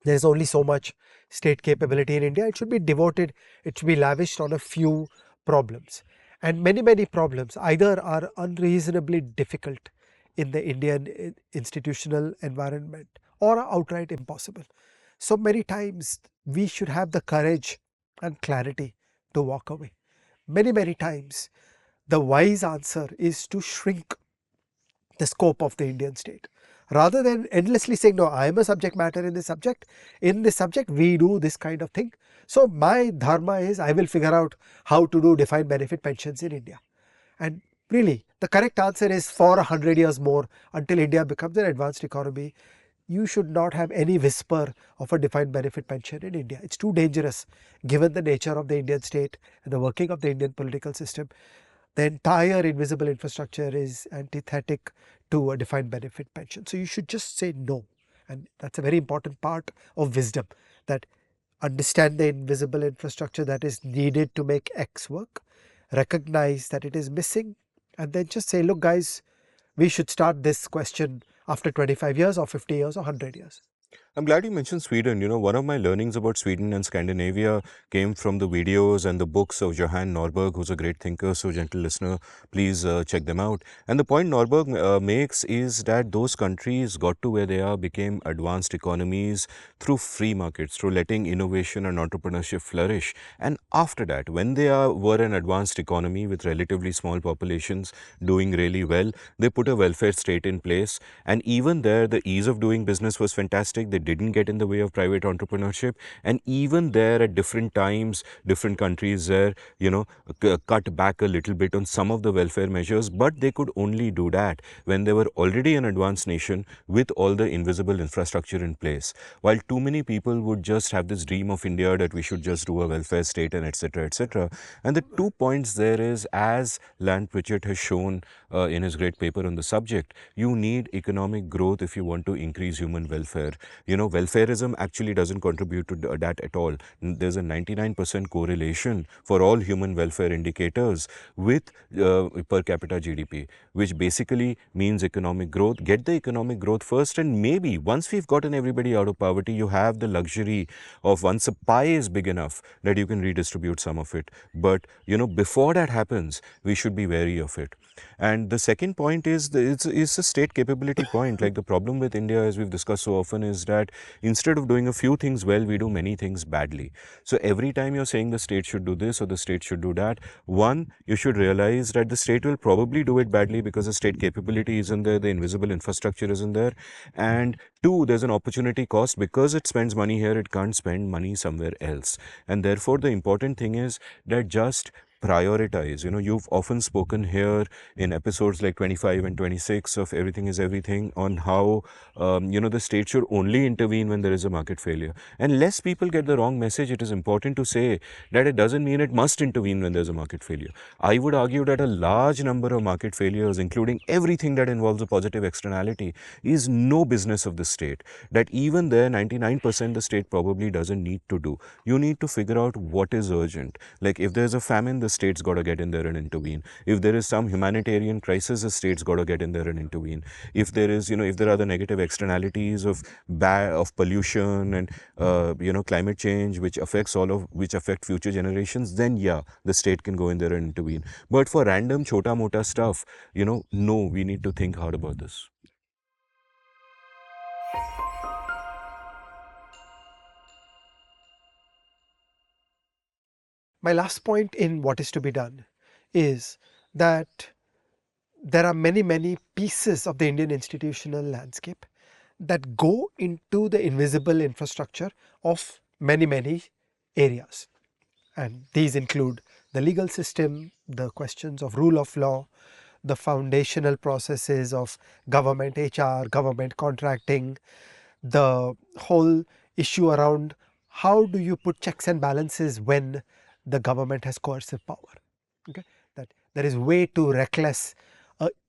There is only so much state capability in India. It should be devoted, it should be lavished on a few problems. And many, many problems either are unreasonably difficult in the Indian institutional environment or are outright impossible. So many times we should have the courage and clarity to walk away. Many, many times the wise answer is to shrink the scope of the Indian state. Rather than endlessly saying, no, I am a subject matter in this subject. In this subject, we do this kind of thing. So my dharma is I will figure out how to do defined benefit pensions in India. And Really, the correct answer is for 100 years more until India becomes an advanced economy. You should not have any whisper of a defined benefit pension in India. It's too dangerous given the nature of the Indian state and the working of the Indian political system. The entire invisible infrastructure is antithetic to a defined benefit pension. So you should just say no. And that's a very important part of wisdom, that understand the invisible infrastructure that is needed to make X work, recognize that it is missing, and then just say, look, guys, we should start this question after 25 years or 50 years or 100 years. I'm glad you mentioned Sweden. You know, one of my learnings about Sweden and Scandinavia came from the videos and the books of Johan Norberg, who's a great thinker. So, gentle listener, please check them out. And the point Norberg makes is that those countries got to where they are, became advanced economies through free markets, through letting innovation and entrepreneurship flourish. And after that, when they were an advanced economy with relatively small populations doing really well, they put a welfare state in place. And even there, the ease of doing business was fantastic. They didn't get in the way of private entrepreneurship. And even there, at different times, different countries there, cut back a little bit on some of the welfare measures, but they could only do that when they were already an advanced nation with all the invisible infrastructure in place. While too many people would just have this dream of India that we should just do a welfare state and etc. etc. And the 2 points there is, as Land Pritchett has shown in his great paper on the subject, you need economic growth if you want to increase human welfare. Welfareism actually doesn't contribute to that at all. There's a 99% correlation for all human welfare indicators with per capita GDP, which basically means economic growth. Get the economic growth first, and maybe once we've gotten everybody out of poverty, you have the luxury of, once a pie is big enough, that you can redistribute some of it. But before that happens, we should be wary of it. And the second point is it's a state capability point. Like, the problem with India, as we've discussed so often, is that instead of doing a few things well, we do many things badly. So every time you're saying the state should do this or the state should do that, one, you should realize that the state will probably do it badly because the state capability isn't there, the invisible infrastructure isn't there. And two, there's an opportunity cost. Because it spends money here, it can't spend money somewhere else. And therefore, the important thing is that just prioritize. You've often spoken here in episodes like 25 and 26 of Everything is Everything on how, the state should only intervene when there is a market failure. And lest people get the wrong message, it is important to say that it doesn't mean it must intervene when there's a market failure. I would argue that a large number of market failures, including everything that involves a positive externality, is no business of the state. That even there, 99% the state probably doesn't need to do. You need to figure out what is urgent. Like, if there's a famine, the state's got to get in there and intervene. If there is some humanitarian crisis, the state's got to get in there and intervene. If there is, if there are the negative externalities of pollution and climate change, which affect future generations, then yeah, the state can go in there and intervene. But for random chota mota stuff, no, we need to think hard about this. My last point in what is to be done is that there are many, many pieces of the Indian institutional landscape that go into the invisible infrastructure of many, many areas. And these include the legal system, the questions of rule of law, the foundational processes of government HR, government contracting, the whole issue around how do you put checks and balances when the government has coercive power. Okay, that there is way too reckless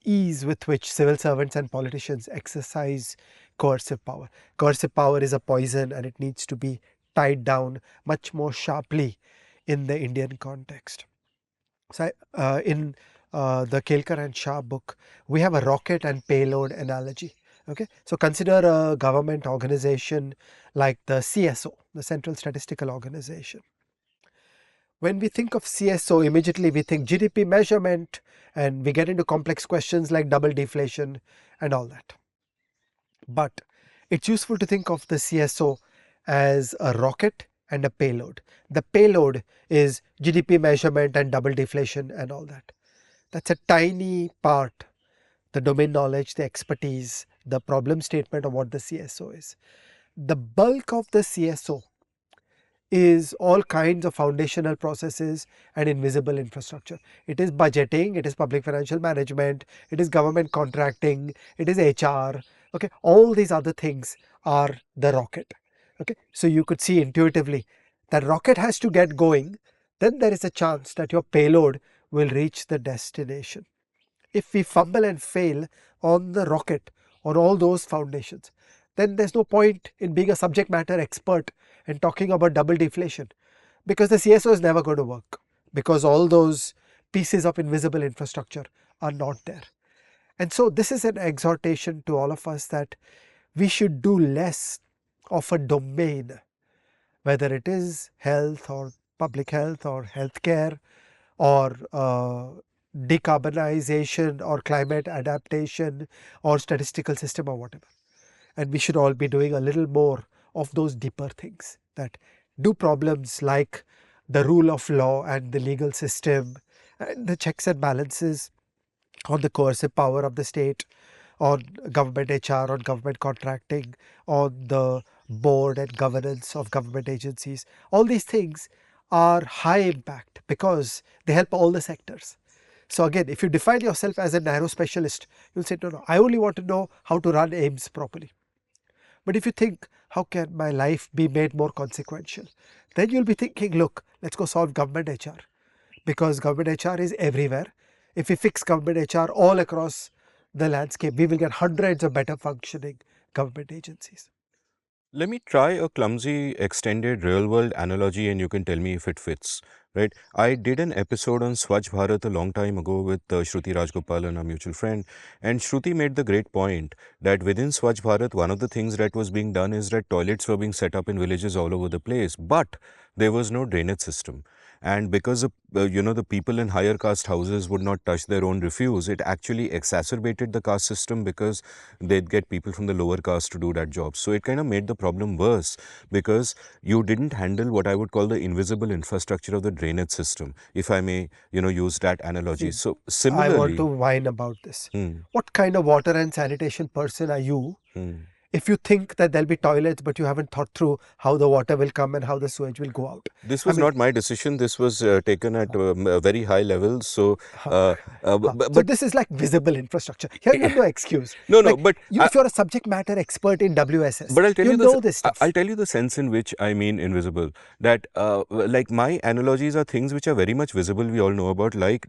ease with which civil servants and politicians exercise coercive power. Coercive power is a poison and it needs to be tied down much more sharply in the Indian context. So, in the Kelkar and Shah book, we have a rocket and payload analogy. Okay, so consider a government organization like the CSO, the Central Statistical Organization. When we think of CSO, immediately we think GDP measurement, and we get into complex questions like double deflation and all that. But it's useful to think of the CSO as a rocket and a payload. The payload is GDP measurement and double deflation and all that. That's a tiny part, the domain knowledge, the expertise, the problem statement of what the CSO is. The bulk of the CSO is all kinds of foundational processes and invisible infrastructure. It is budgeting, it is public financial management, it is government contracting, it is HR. Okay, all these other things are the rocket. Okay, so you could see intuitively that rocket has to get going, then there is a chance that your payload will reach the destination. If we fumble and fail on the rocket, on all those foundations, then there's no point in being a subject matter expert and talking about double deflation, because the CSO is never going to work, because all those pieces of invisible infrastructure are not there. And so this is an exhortation to all of us that we should do less of a domain, whether it is health or public health or healthcare or decarbonization or climate adaptation or statistical system or whatever. And we should all be doing a little more of those deeper things that do problems like the rule of law and the legal system and the checks and balances on the coercive power of the state, on government HR, on government contracting, on the board and governance of government agencies. All these things are high impact because they help all the sectors. So again, if you define yourself as a narrow specialist, you'll say, no, I only want to know how to run AIMS properly. But if you think, how can my life be made more consequential? Then you'll be thinking, look, let's go solve government HR, because government HR is everywhere. If we fix government HR all across the landscape, we will get hundreds of better functioning government agencies. Let me try a clumsy extended real world analogy and you can tell me if it fits. Right? I did an episode on Swachh Bharat a long time ago with Shruti Rajgopalan, our mutual friend, and Shruti made the great point that within Swachh Bharat, one of the things that was being done is that toilets were being set up in villages all over the place, but there was no drainage system. And because of, the people in higher caste houses would not touch their own refuse, it actually exacerbated the caste system because they'd get people from the lower caste to do that job. So it kind of made the problem worse because you didn't handle what I would call the invisible infrastructure of the drainage system, if I may, use that analogy. See, So I want to similarly, whine about this. hmm, What kind of water and sanitation person are you hmm. if you think that there'll be toilets, but you haven't thought through how the water will come and how the sewage will go out? This I was mean, not my decision. This was taken at a very high level. So, so but this is like visible infrastructure. Here you have no excuse. no, no, Like but you, if you're a subject matter expert in WSS, But I'll tell you you this. know this I'll stuff. tell you the sense in which I mean invisible. That like my analogies are things which are very much visible. We all know about like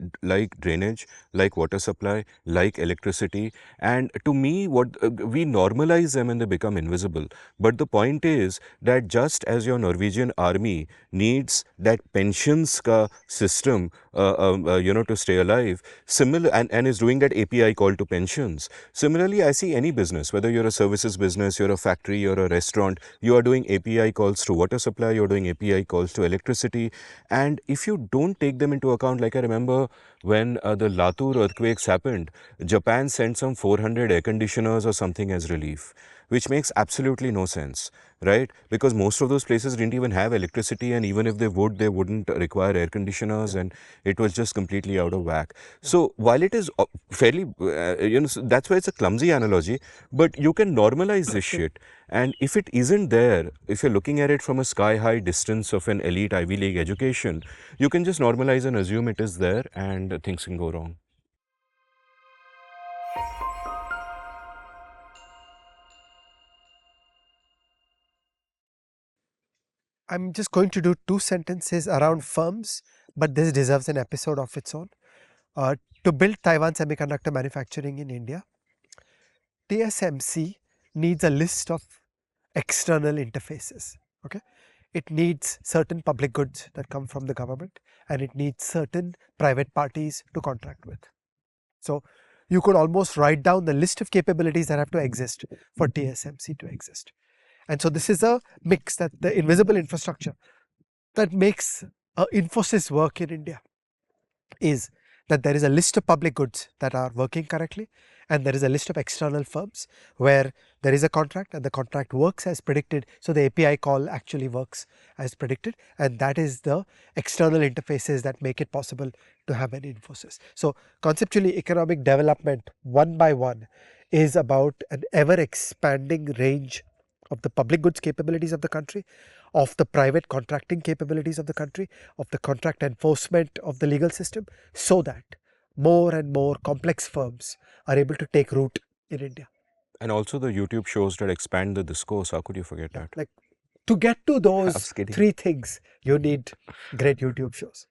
drainage, like water supply, like electricity. And to me, what we normalize them and they become invisible. But the point is that just as your Norwegian army needs that pensions ka system, to stay alive, similar and is doing that API call to pensions. Similarly, I see any business, whether you're a services business, you're a factory, you're a restaurant, you are doing API calls to water supply, you're doing API calls to electricity. And if you don't take them into account, like I remember when the Latur earthquakes happened, Japan sent some 400 air conditioners or something as relief, which makes absolutely no sense, right? Because most of those places didn't even have electricity, and even if they would, they wouldn't require air conditioners, and it was just completely out of whack. So while it is fairly, so that's why it's a clumsy analogy, but you can normalize this shit. And if it isn't there, if you're looking at it from a sky high distance of an elite Ivy League education, you can just normalize and assume it is there, and things can go wrong. I'm just going to do two sentences around firms, but this deserves an episode of its own. To build Taiwan semiconductor manufacturing in India, TSMC needs a list of external interfaces. Okay, it needs certain public goods that come from the government, and it needs certain private parties to contract with. So you could almost write down the list of capabilities that have to exist for TSMC to exist. And so this is a mix, that the invisible infrastructure that makes Infosys work in India is that there is a list of public goods that are working correctly, and there is a list of external firms where there is a contract and the contract works as predicted. So the API call actually works as predicted, and that is the external interfaces that make it possible to have an Infosys. So conceptually, economic development one by one is about an ever expanding range of the public goods capabilities of the country of the private contracting capabilities of the country, of the contract enforcement of the legal system, so that more and more complex firms are able to take root in India. And also the YouTube shows that expand the discourse. How could you forget Yeah, that? like to get to I those was kidding. three things, you need great YouTube shows.